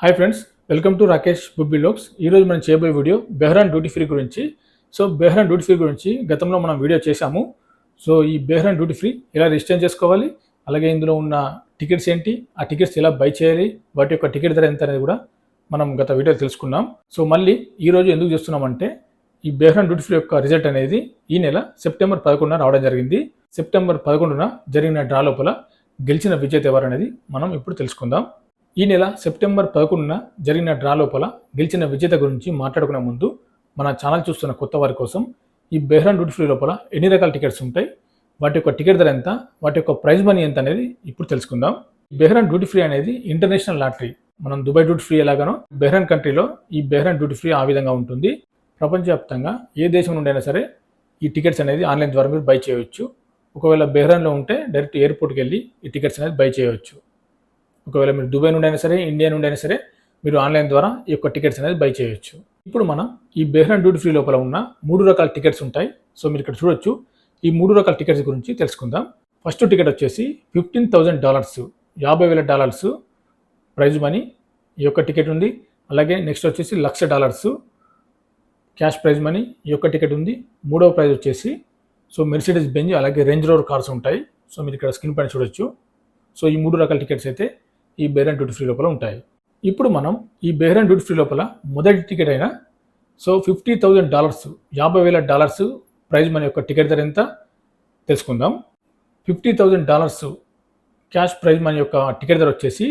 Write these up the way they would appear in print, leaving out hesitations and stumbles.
Hi friends, welcome to Rakesh Bubbi లోక్స్. ఈరోజు మనం చేయబోయే వీడియో బెహ్రాన్ డ్యూటీ ఫ్రీ గురించి. బెహ్రాన్ డ్యూటీ ఫ్రీ గురించి గతంలో మనం వీడియో చేశాము. ఈ బెహ్రాన్ డ్యూటీ ఫ్రీ ఎలా రిజిస్టర్ చేసుకోవాలి, అలాగే ఇందులో ఉన్న టికెట్స్ ఏంటి, ఆ టికెట్స్ ఎలా బై చేయాలి, వాటి యొక్క టికెట్ ధర ఎంత అనేది కూడా మనం గత వీడియోలో తెలుసుకున్నాం. మళ్ళీ ఈరోజు ఎందుకు చేస్తున్నామంటే, ఈ బెహ్రాన్ డ్యూటీ ఫ్రీ యొక్క రిజల్ట్ అనేది ఈ నెల సెప్టెంబర్ 11న రావడం జరిగింది. సెప్టెంబర్ 11న జరిగిన డ్రా లోపల గెలిచిన విజేత ఎవరు అనేది మనం ఇప్పుడు తెలుసుకుందాం. ఈ నెల సెప్టెంబర్ 11న జరిగిన డ్రా లోపల గెలిచిన విజేత గురించి మాట్లాడుకునే ముందు మన ఛానల్ చూస్తున్న కొత్త వారి కోసం ఈ బెహ్రాన్ డ్యూటీ ఫ్రీ లోపల ఎన్ని రకాల టికెట్స్ ఉంటాయి, వాటి యొక్క టికెట్ ధర ఎంత, వాటి యొక్క ప్రైజ్ మనీ ఎంత అనేది ఇప్పుడు తెలుసుకుందాం. బెహ్రాన్ డ్యూటీ ఫ్రీ అనేది ఇంటర్నేషనల్ లాటరీ. మనం దుబాయ్ డ్యూటీ ఫ్రీ ఎలాగానో బెహ్రాన్ కంట్రీలో ఈ బెహ్రాన్ డ్యూటీ ఫ్రీ ఆ విధంగా ఉంటుంది. ప్రపంచవ్యాప్తంగా ఏ దేశం నుండి అయినా సరే ఈ టికెట్స్ అనేది ఆన్లైన్ ద్వారా మీరు బై చేయవచ్చు. ఒకవేళ బెహ్రాన్లో ఉంటే డైరెక్ట్ ఎయిర్పోర్ట్కి వెళ్ళి ఈ టికెట్స్ అనేది బై చేయవచ్చు. ఒకవేళ మీరు దుబాయ్ నుండి అయినా సరే, ఇండియా నుండి అయినా సరే మీరు ఆన్లైన్ ద్వారా ఈ యొక్క టికెట్స్ అనేది బై చేయవచ్చు. ఇప్పుడు మనం ఈ బెహ్రాన్ డ్యూటీ ఫ్రీ లోపల ఉన్న 3 రకాల టికెట్స్ ఉంటాయి. మీరు ఇక్కడ చూడొచ్చు. ఈ 3 రకాల టికెట్స్ గురించి తెలుసుకుందాం. ఫస్ట్ టికెట్ వచ్చేసి $15,000, $50,000 ప్రైజ్ మనీ ఈ యొక్క టికెట్ ఉంది. అలాగే నెక్స్ట్ వచ్చేసి $1,00,000 క్యాష్ ప్రైజ్ మనీ ఈ యొక్క టికెట్ ఉంది. మూడవ ప్రైజ్ వచ్చేసి మెర్సిడీస్ బెంజ్ అలాగే రేంజ్ రోవర్ కార్స్ ఉంటాయి. మీరు ఇక్కడ స్క్రీన్ పైన చూడొచ్చు. ఈ 3 రకాల టికెట్స్ అయితే ఈ బెహ్రాన్ డ్యూటీ ఫ్రీ లోపల ఉంటాయి. ఇప్పుడు మనం ఈ బెహ్రాన్ డ్యూటీ ఫ్రీ లోపల మొదటి టికెట్ అయిన $50,000, $50,000 ప్రైజ్ మనీ యొక్క టికెట్ ధర ఎంత తెలుసుకుందాం. $50,000 క్యాష్ ప్రైజ్ మనీ యొక్క టికెట్ ధర వచ్చేసి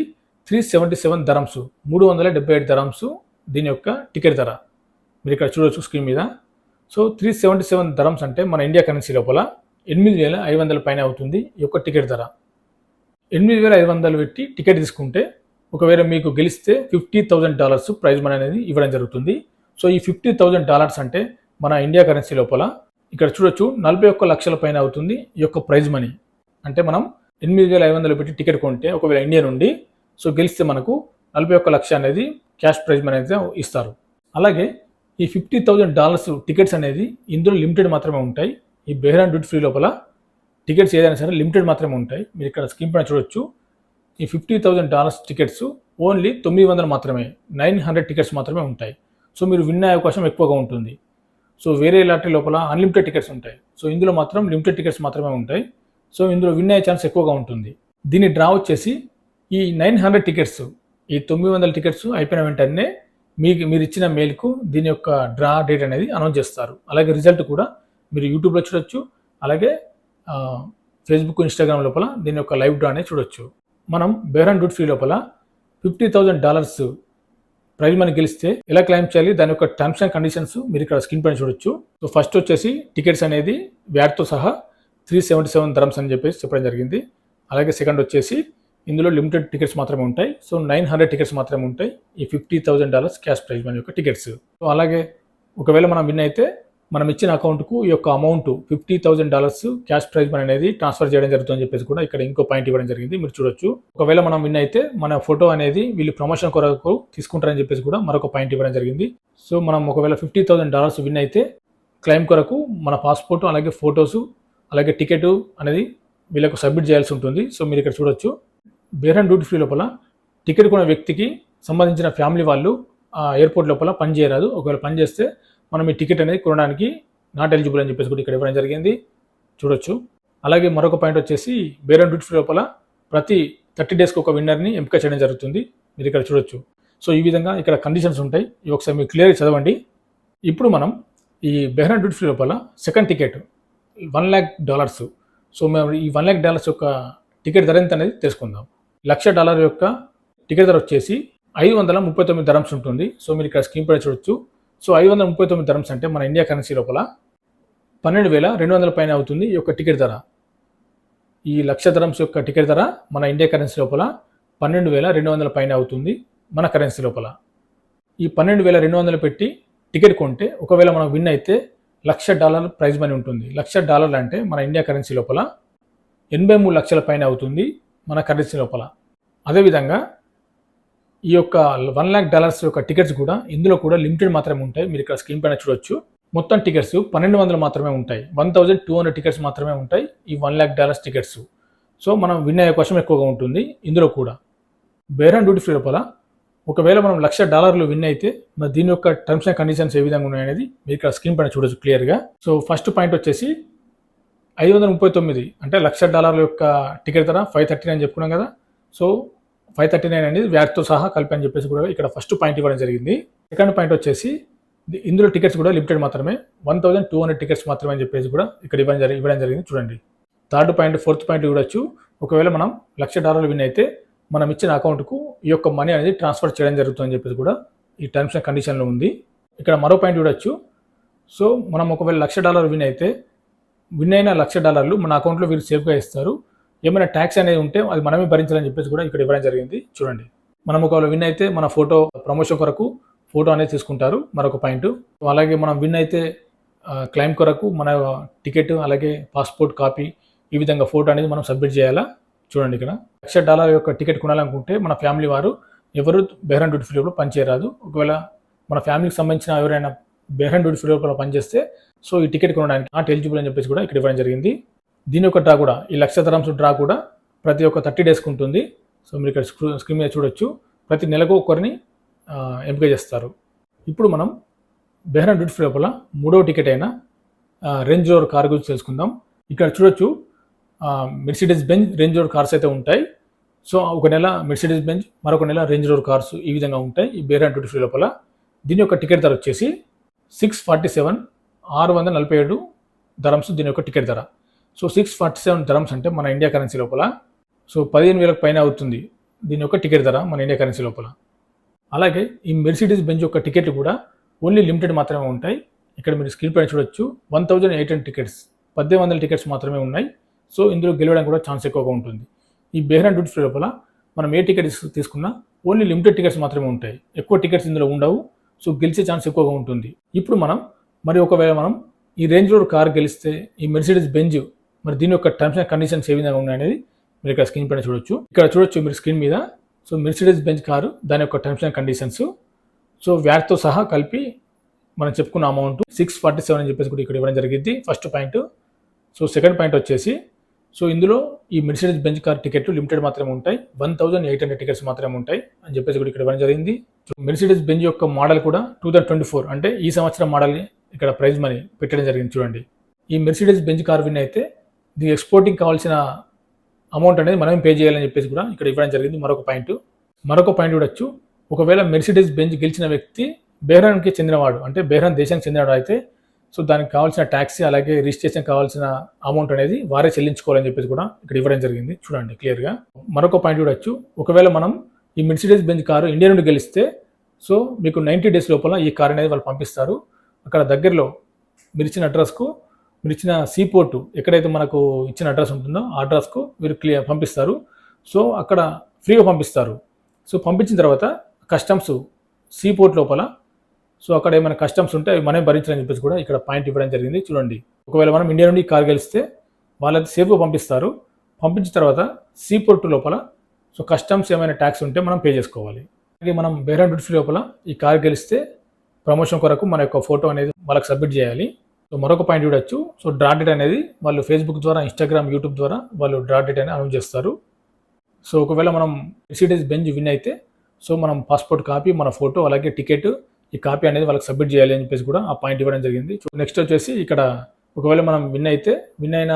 $377, 377 dirhams దీని యొక్క టికెట్ ధర. మీరు ఇక్కడ చూడవచ్చు స్క్రీన్ మీద. 377 dirhams అంటే మన ఇండియా కరెన్సీ లోపల 8,500 పైన అవుతుంది ఈ యొక్క టికెట్ ధర. 8,500 పెట్టి టికెట్ తీసుకుంటే ఒకవేళ మీకు గెలిస్తే $50,000 ప్రైజ్ మనీ అనేది ఇవ్వడం జరుగుతుంది. ఈ $50,000 అంటే మన ఇండియా కరెన్సీ లోపల ఇక్కడ చూడొచ్చు 41 లక్షల పైన అవుతుంది ఈ యొక్క ప్రైజ్ మనీ. అంటే మనం 8,500 పెట్టి టికెట్ కొంటే ఒకవేళ ఇండియా నుండి గెలిస్తే మనకు 41 లక్ష అనేది క్యాష్ ప్రైజ్ మనీ అయితే ఇస్తారు. అలాగే ఈ $50,000 టికెట్స్ అనేది ఇందులో లిమిటెడ్ మాత్రమే ఉంటాయి. ఈ బెహ్రాన్ డ్యూటీ ఫ్రీ లోపల టికెట్స్ ఏదైనా సరే లిమిటెడ్ మాత్రమే ఉంటాయి. మీరు ఇక్కడ స్క్రీన్ పైన చూడొచ్చు. ఈ $50,000 టికెట్స్ ఓన్లీ 900 మాత్రమే, 900 టికెట్స్ మాత్రమే ఉంటాయి. మీరు విన్ అయ్యే అవకాశం ఎక్కువగా ఉంటుంది. వేరే లాటరీ లోపల అన్లిమిటెడ్ టికెట్స్ ఉంటాయి. ఇందులో మాత్రం లిమిటెడ్ టికెట్స్ మాత్రమే ఉంటాయి. ఇందులో విన్ అయ్యే ఛాన్స్ ఎక్కువగా ఉంటుంది. దీని డ్రా వచ్చేసి ఈ 900 టికెట్స్, ఈ 900 టికెట్స్ అయిపోయిన వెంటనే మీరు ఇచ్చిన మెయిల్కు దీని యొక్క డ్రా డేట్ అనేది అనౌన్స్ చేస్తారు. అలాగే రిజల్ట్ కూడా మీరు యూట్యూబ్లో చూడొచ్చు. అలాగే ఫేస్బుక్, ఇన్స్టాగ్రామ్ లోపల దీని యొక్క లైవ్ డ్రా అనేది చూడొచ్చు. మనం బెహ్రాన్ డ్యూటీ ఫ్రీ లోపల $50,000 ప్రైజ్ మనీ గెలిస్తే ఎలా క్లెయిమ్ చేయాలి, దాని యొక్క టర్మ్స్ అండ్ కండిషన్స్ మీరు ఇక్కడ స్క్రీన్ పైన చూడొచ్చు. ఫస్ట్ వచ్చేసి టికెట్స్ అనేది వ్యాట్తో సహా $377 dirhams అని చెప్పడం జరిగింది. అలాగే సెకండ్ వచ్చేసి ఇందులో లిమిటెడ్ టికెట్స్ మాత్రమే ఉంటాయి. 900 టికెట్స్ మాత్రమే ఉంటాయి ఈ $50,000 క్యాష్ ప్రైజ్ మనీ యొక్క టికెట్స్. అలాగే ఒకవేళ మనం విన్ అయితే మనం ఇచ్చిన అకౌంట్కు ఈ యొక్క అమౌంట్ $50,000 క్యాష్ ప్రైజ్ మనీ అనేది ట్రాన్స్ఫర్ చేయడం జరుగుతుందని చెప్పేసి కూడా ఇక్కడ ఇంకో పాయింట్ ఇవ్వడం జరిగింది. మీరు చూడొచ్చు. ఒకవేళ మనం విన్ అయితే మన ఫోటో అనేది వీళ్ళు ప్రమోషన్ కొరకు తీసుకుంటారని చెప్పేసి కూడా మరొక పాయింట్ ఇవ్వడం జరిగింది. మనం ఒకవేళ $50,000 విన్ అయితే క్లెయిమ్ కొరకు మన పాస్పోర్ట్, అలాగే ఫొటోస్, అలాగే టికెట్ అనేది వీళ్ళకు సబ్మిట్ చేయాల్సి ఉంటుంది. మీరు ఇక్కడ చూడొచ్చు. బెహ్రాన్ డ్యూటీ ఫ్రీ లోపల టికెట్ కొన్న వ్యక్తికి సంబంధించిన ఫ్యామిలీ వాళ్ళు ఆ ఎయిర్పోర్ట్ లోపల పని చేయరాదు. ఒకవేళ పని చేస్తే మనం ఈ టికెట్ అనేది కొనడానికి నాట్ ఎలిజిబుల్ అని చెప్పేసి కూడా ఇక్కడ ఇవ్వడం జరిగింది. చూడొచ్చు. అలాగే మరొక పాయింట్ వచ్చేసి బెహ్రాన్ డ్యూటీ ఫ్రీ లోపల ప్రతి 30 డేస్కి ఒక విన్నర్ని ఎంపిక చేయడం జరుగుతుంది. మీరు ఇక్కడ చూడొచ్చు. ఈ విధంగా ఇక్కడ కండిషన్స్ ఉంటాయి. ఇవి ఒకసారి మీరు క్లియర్గా చదవండి. ఇప్పుడు మనం ఈ బెహ్రాన్ డ్యూటీ ఫ్రీ లోపల సెకండ్ టికెట్ $1,00,000. మేము ఈ $1,00,000 యొక్క టికెట్ ధర ఎంత అనేది తెలుసుకుందాం. $1,00,000 యొక్క టికెట్ ధర వచ్చేసి $539 dirhams ఉంటుంది. మీరు ఇక్కడ స్క్రీన్ పైన చూడొచ్చు. $539 dirhams అంటే మన ఇండియా కరెన్సీ లోపల 12,200 పైన అవుతుంది ఈ యొక్క టికెట్ ధర. ఈ $1,00,000 dirhams యొక్క టికెట్ ధర మన ఇండియా కరెన్సీ లోపల 12,200 పైన అవుతుంది మన కరెన్సీ లోపల. ఈ 12,200 పెట్టి టికెట్ కొంటే ఒకవేళ మనం విన్ అయితే $1,00,000 ప్రైజ్ మనీ ఉంటుంది. $1,00,000 అంటే మన ఇండియా కరెన్సీ లోపల 83 లక్షల పైన అవుతుంది మన కరెన్సీ లోపల. అదేవిధంగా ఈ యొక్క $1,00,000 యొక్క టికెట్స్ కూడా ఇందులో కూడా లిమిటెడ్ మాత్రమే ఉంటాయి. మీరు ఇక్కడ స్క్రీన్ పైన చూడొచ్చు. మొత్తం టికెట్స్ 1,200 మాత్రమే ఉంటాయి. 1,200 టికెట్స్ మాత్రమే ఉంటాయి ఈ $1,00,000 టికెట్స్. మనం విన్ అయ్యే అవకాశం ఎక్కువగా ఉంటుంది ఇందులో కూడా. బెహ్రాన్ డ్యూటీ ఫ్రీ లోపల ఒకవేళ మనం $1,00,000 విన్ అయితే మరి దీని యొక్క టర్మ్స్ అండ్ కండిషన్స్ ఏ విధంగా ఉన్నాయనేది మీరు ఇక్కడ స్క్రీన్ పైన చూడొచ్చు క్లియర్గా. సో ఫస్ట్ పాయింట్ వచ్చేసి 539 అంటే $1,00,000 యొక్క టికెట్ ధర 539 అని చెప్పుకున్నాం కదా. సో 539 అనేది వ్యాట్తో సహా కలిపి అని చెప్పేసి కూడా ఇక్కడ ఫస్ట్ పాయింట్ ఇవ్వడం జరిగింది. సెకండ్ పాయింట్ వచ్చేసి ఇందులో టికెట్స్ కూడా లిమిటెడ్ మాత్రమే, 1200 టికెట్స్ మాత్రమే అని చెప్పేసి కూడా ఇక్కడ ఇవ్వడం జరిగింది చూడండి. థర్డ్ పాయింట్, ఫోర్త్ పాయింట్ చూడొచ్చు. ఒకవేళ మనం $1,00,000 విన్ అయితే మనం ఇచ్చిన అకౌంట్కు ఈ యొక్క మనీ అనేది ట్రాన్స్ఫర్ చేయడం జరుగుతుందని చెప్పేసి కూడా ఈ టర్మ్స్ అండ్ కండిషన్లో ఉంది. ఇక్కడ మరో పాయింట్ చూడొచ్చు. సో మనం ఒకవేళ $1,00,000 విన్ అయితే విన్ అయిన $1,00,000 మన అకౌంట్లో వీరు సేఫ్గా ఇస్తారు. ఏమైనా ట్యాక్స్ అనేది ఉంటే అది మనమే భరించాలని చెప్పేసి కూడా ఇక్కడ ఇవ్వడం జరిగింది చూడండి. మనం ఒకవేళ విన్ అయితే మన ఫోటో ప్రమోషన్ కొరకు ఫోటో అనేది తీసుకుంటారు మరొక పాయింట్. అలాగే మనం విన్ అయితే క్లైమ్ కొరకు మన టికెట్ అలాగే పాస్పోర్ట్ కాపీ ఈ విధంగా ఫోటో అనేది మనం సబ్మిట్ చేయాలా చూడండి. ఇక్కడ $1,00,000 యొక్క టికెట్ కొనాలనుకుంటే మన ఫ్యామిలీ వారు ఎవరు బెహ్రాన్ డ్యూటీ ఫ్రీ లోపల పనిచేయరాదు. ఒకవేళ మన ఫ్యామిలీకి సంబంధించిన ఎవరైనా బెహ్రాన్ డ్యూటీ ఫ్రీ లోపల పనిచేస్తే సో ఈ టికెట్ కొనడానికి నాట్ ఎలిజిబుల్ అని చెప్పేసి కూడా ఇక్కడ ఇవ్వడం జరిగింది. దీని యొక్క డ్రా కూడా ఈ $1,00,000 డ్రా కూడా ప్రతి ఒక్క 30 డేస్కి ఉంటుంది. సో మీరు ఇక్కడ స్క్రీన్ మీద చూడొచ్చు. ప్రతి నెలకు ఒకరిని ఎంపిక చేస్తారు. ఇప్పుడు మనం బెహ్రాన్ డ్యూటీ ఫ్రీ లోపల మూడవ టికెట్ అయిన రేంజ్ రోవర్ కార్ గురించి తెలుసుకుందాం. ఇక్కడ చూడొచ్చు Mercedes Benz range rover cars అయితే ఉంటాయి. సో ఒక నెల మెర్సిడెస్ బెంజ్, మరొక నెల రేంజ్ రోవర్ కార్స్ ఈ విధంగా ఉంటాయి ఈ బెహ్రాన్ డ్యూటీ ఫ్రీ లోపల. దీని యొక్క టికెట్ ధర వచ్చేసి 647 dirhams దీని యొక్క టికెట్ ధర. సో 647 dirhams అంటే మన ఇండియా కరెన్సీ లోపల సో 15,000 పైన అవుతుంది దీని యొక్క టికెట్ ధర మన ఇండియా కరెన్సీ లోపల. అలాగే ఈ మెర్సిడెస్ బెంజ్ యొక్క టికెట్లు కూడా ఓన్లీ లిమిటెడ్ మాత్రమే ఉంటాయి. ఇక్కడ మీరు స్క్రీన్ పైన చూడొచ్చు. 1,800 టికెట్స్, 1800 టికెట్స్ మాత్రమే ఉన్నాయి. సో ఇందులో గెలవడానికి కూడా ఛాన్స్ ఎక్కువగా ఉంటుంది. ఈ బెహ్రాన్ డ్యూటీ ఫ్రీ లోపల మనం ఏ టికెట్ తీసుకున్నా ఓన్లీ లిమిటెడ్ టికెట్స్ మాత్రమే ఉంటాయి. ఎక్కువ టికెట్స్ ఇందులో ఉండవు. సో గెలిచే ఛాన్స్ ఎక్కువగా ఉంటుంది. ఇప్పుడు మరి ఒకవేళ మనం ఈ రేంజ్ రోవర్ కార్ గెలిస్తే ఈ మెర్సిడెస్ బెంజ్ మరి దీని యొక్క టర్మ్స్ అండ్ కండిషన్స్ ఏ విధంగా ఉన్నాయనేది మీరు ఇక్కడ స్క్రీన్ పైన చూడొచ్చు. ఇక్కడ చూడొచ్చు మీరు స్క్రీన్ మీద. సో మెర్సిడెస్ బెంజ్ కారు దాని యొక్క టర్మ్స్ అండ్ కండిషన్స్ సో వ్యాట్తో సహా కలిపి మనం చెప్పుకున్న అమౌంట్ 647 అని చెప్పేసి కూడా ఇక్కడ ఇవ్వడం జరిగింది first point. So second point వచ్చేసి సో ఇందులో ఈ మెర్సిడెస్ బెంజ్ కార్ టికెట్లు లిమిటెడ్ మాత్రమే ఉంటాయి. 1,800 టికెట్స్ మాత్రమే ఉంటాయి అని చెప్పేసి కూడా ఇక్కడ ఇవ్వడం జరిగింది. మెర్సిడెస్ బెంజ్ యొక్క మోడల్ కూడా 2024 అంటే ఈ సంవత్సరం మోడల్ ఇక్కడ ప్రైజ్ మనీ పెట్టడం జరిగింది చూడండి. ఈ మెర్సిడెస్ బెంజ్ కార్ విన్ అయితే దీనికి ఎక్స్పోర్టింగ్ కావాల్సిన అమౌంట్ అనేది మనం పే చేయాలని చెప్పేసి కూడా ఇక్కడ ఇవ్వడం జరిగింది మరొక పాయింట్ చూడొచ్చు. ఒకవేళ మెర్సిడెస్ బెంజ్ గెలిచిన వ్యక్తి బెహ్రాన్కి చెందినవాడు అంటే బెహ్రాన్ దేశానికి చెందినవాడు అయితే సో దానికి కావాల్సిన ట్యాక్సీ అలాగే రిజిస్ట్రేషన్ కావాల్సిన అమౌంట్ అనేది వారే చెల్లించుకోవాలని చెప్పేసి కూడా ఇక్కడ ఇవ్వడం జరిగింది చూడండి క్లియర్గా. మరొక పాయింట్ చూడొచ్చు. ఒకవేళ మనం ఈ మెర్సిడెస్ బెంజ్ కారు ఇండియా నుండి గెలిస్తే సో మీకు 90 డేస్ లోపల ఈ కార్ అనేది వాళ్ళు పంపిస్తారు. అక్కడ దగ్గరలో మీరు ఇచ్చిన అడ్రస్కు మీరు ఇచ్చిన సీపోర్టు ఎక్కడైతే మనకు ఇచ్చిన అడ్రస్ ఉంటుందో ఆ అడ్రస్కు మీరు పంపిస్తారు. సో అక్కడ ఫ్రీగా పంపిస్తారు. సో పంపించిన తర్వాత కస్టమ్స్ సీపోర్ట్ లోపల సో అక్కడ ఏమైనా కస్టమ్స్ ఉంటే అవి మనం భరించాలని చెప్పేసి కూడా ఇక్కడ పాయింట్ ఇవ్వడం జరిగింది చూడండి. ఒకవేళ మనం ఇండియా నుండి కార్ గెలిస్తే వాళ్ళైతే సేఫ్గా పంపిస్తారు. పంపించిన తర్వాత సీపోర్ట్ లోపల సో కస్టమ్స్ ఏమైనా ట్యాక్స్ ఉంటే మనం పే చేసుకోవాలి. అలాగే మనం బెహ్రాన్ డ్యూటీ ఫ్రీ లోపల ఈ కార్ గెలిస్తే ప్రమోషన్ కొరకు మన యొక్క ఫోటో అనేది వాళ్ళకి సబ్మిట్ చేయాలి. సో మరొక పాయింట్ చూడొచ్చు. సో డ్రా డేట్ అనేది వాళ్ళు ఫేస్బుక్ ద్వారా, ఇన్స్టాగ్రామ్, యూట్యూబ్ ద్వారా వాళ్ళు డ్రా డేట్ అనేది అనౌన్స్ చేస్తారు. సో ఒకవేళ మనం మెర్సిడెస్ బెంజ్ విన్ అయితే సో మనం పాస్పోర్ట్ కాపీ, మన ఫోటో అలాగే టికెట్ ఈ కాపీ అనేది వాళ్ళకి సబ్మిట్ చేయాలి అని చెప్పేసి కూడా ఆ పాయింట్ ఇవ్వడం జరిగింది. సో నెక్స్ట్ వచ్చేసి ఇక్కడ ఒకవేళ మనం విన్ అయిన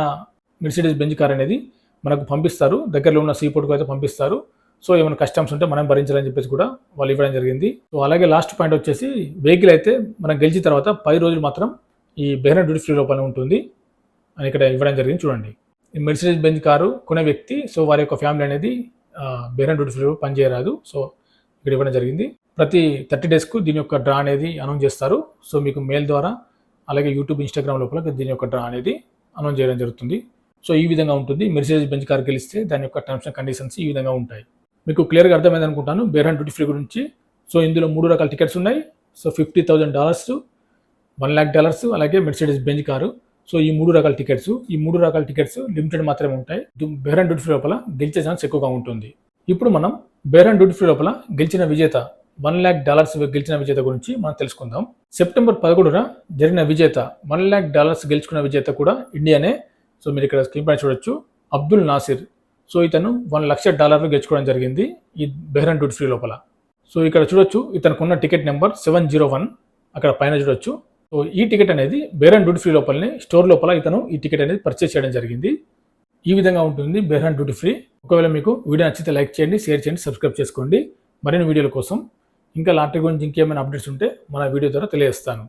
మెర్సిడెస్ బెంజ్ కార్ అనేది మనకు పంపిస్తారు. దగ్గరలో ఉన్న సీపోర్ట్కి అయితే పంపిస్తారు. సో ఏమైనా కస్టమ్స్ ఉంటే మనం భరించాలని చెప్పేసి కూడా వాళ్ళు ఇవ్వడం జరిగింది. సో అలాగే లాస్ట్ పాయింట్ వచ్చేసి వెహికల్ అయితే మనం గెలిచిన తర్వాత 10 రోజులు మాత్రం ఈ బెహ్రాన్ డ్యూటీ ఫ్రీ లోపల ఉంటుంది అని ఇక్కడ ఇవ్వడం జరిగింది చూడండి. ఈ మెర్సిడెస్ బెంజ్ కారు కొనే వ్యక్తి సో వారి యొక్క ఫ్యామిలీ అనేది బెహ్రాన్ డ్యూటీ ఫ్రీలో పనిచేయరాదు. సో ఇక్కడ ఇవ్వడం జరిగింది. ప్రతి 30 డేస్కు దీని యొక్క డ్రా అనేది అనౌన్స్ చేస్తారు. సో మీకు మెయిల్ ద్వారా అలాగే యూట్యూబ్, ఇన్స్టాగ్రామ్ లోపల దీని యొక్క డ్రా అనేది అనౌన్స్ చేయడం జరుగుతుంది. సో ఈ విధంగా ఉంటుంది. మెర్సిడెస్ బెంజ్ కార్ గెలిస్తే దాని యొక్క టర్మ్స్ అండ్ కండిషన్స్ ఈ విధంగా ఉంటాయి. మీకు క్లియర్గా అర్థమైంది అనుకుంటాను బెహ్రాన్ డ్యూటీ ఫ్రీ గురించి. సో ఇందులో 3 రకాల టికెట్స్ ఉన్నాయి. సో $50,000, $1,00,000 అలాగే మెర్సిడెస్ బెంజ్ కారు. సో ఈ 3 రకాల టికెట్స్ లిమిటెడ్ మాత్రమే ఉంటాయి. బెహ్రాన్ డ్యూటీ ఫ్రీ లోపల గెలిచే ఛాన్స్ ఎక్కువగా ఉంటుంది. ఇప్పుడు మనం బెహ్రాన్ డ్యూటీ ఫ్రీ లోపల గెలిచిన విజేత $1,00,000 గెలిచిన విజేత గురించి మనం తెలుసుకుందాం. సెప్టెంబర్ 11న జరిగిన విజేత $1,00,000 గెలుచుకున్న విజేత కూడా ఇండియానే. సో మీరు ఇక్కడ స్క్రీన్ పైన చూడొచ్చు. అబ్దుల్ నాసిర్. సో ఇతను $1,00,000 గెలుచుకోవడం జరిగింది ఈ బెహ్రాన్ డ్యూటీ ఫ్రీ లోపల. సో ఇక్కడ చూడొచ్చు ఇతనుకున్న టికెట్ నెంబర్ 701 అక్కడ పైన చూడొచ్చు. సో ఈ టికెట్ అనేది బెహ్రాన్ డ్యూటీ ఫ్రీ లోపలనే స్టోర్ లోపల ఇతను ఈ టికెట్ అనేది పర్చేస్ చేయడం జరిగింది. ఈ విధంగా ఉంటుంది బెహ్రాన్ డ్యూటీ ఫ్రీ. ఒకవేళ మీకు వీడియో నచ్చితే లైక్ చేయండి, షేర్ చేయండి, సబ్స్క్రైబ్ చేసుకోండి. మరిన్ని వీడియోల కోసం ఇంకా లాటరీ గురించి ఇంకేమైనా అప్డేట్స్ ఉంటే మన వీడియో ద్వారా తెలియజేస్తాను.